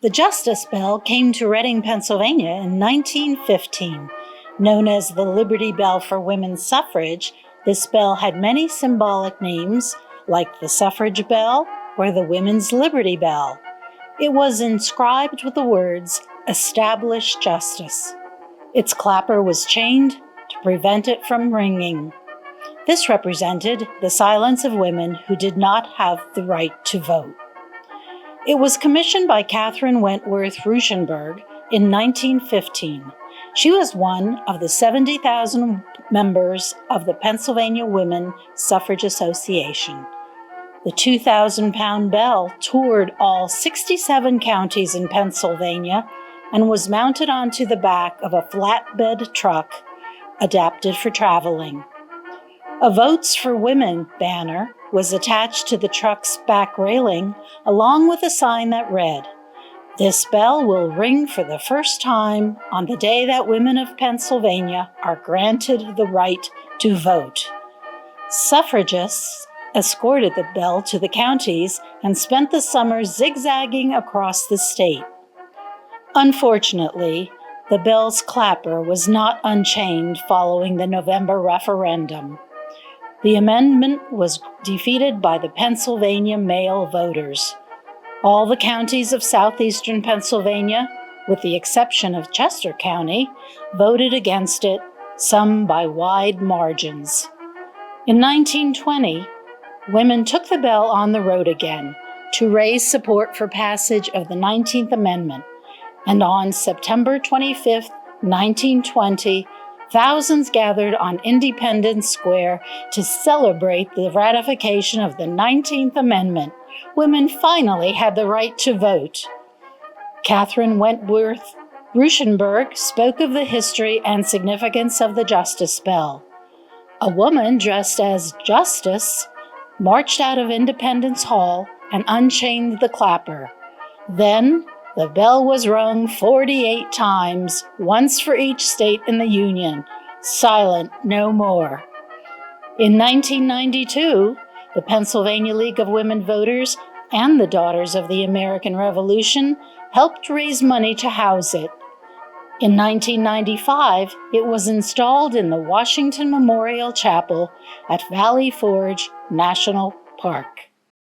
The Justice Bell came to Reading, Pennsylvania in 1915. Known as the Liberty Bell for women's suffrage, this bell had many symbolic names, like the Suffrage Bell or the Women's Liberty Bell. It was inscribed with the words, "Establish Justice." Its clapper was chained to prevent it from ringing. This represented the silence of women who did not have the right to vote. It was commissioned by Catherine Wentworth Ruschenberg in 1915. She was one of the 70,000 members of the Pennsylvania Women Suffrage Association. The 2,000-pound bell toured all 67 counties in Pennsylvania and was mounted onto the back of a flatbed truck adapted for traveling. A Votes for Women banner was attached to the truck's back railing, along with a sign that read, "This bell will ring for the first time on the day that women of Pennsylvania are granted the right to vote." Suffragists escorted the bell to the counties and spent the summer zigzagging across the state. Unfortunately, the bell's clapper was not unchained following the November referendum. The amendment was defeated by the Pennsylvania male voters. All the counties of southeastern Pennsylvania, with the exception of Chester County, voted against it, some by wide margins. In 1920, women took the bell on the road again to raise support for passage of the 19th Amendment, and on September 25, 1920, thousands gathered on Independence Square to celebrate the ratification of the 19th Amendment. Women finally had the right to vote. Catherine Wentworth Ruschenberg spoke of the history and significance of the Justice Bell. A woman dressed as Justice marched out of Independence Hall and unchained the clapper. Then the bell was rung 48 times, once for each state in the Union, silent no more. In 1992, the Pennsylvania League of Women Voters and the Daughters of the American Revolution helped raise money to house it. In 1995, it was installed in the Washington Memorial Chapel at Valley Forge National Park.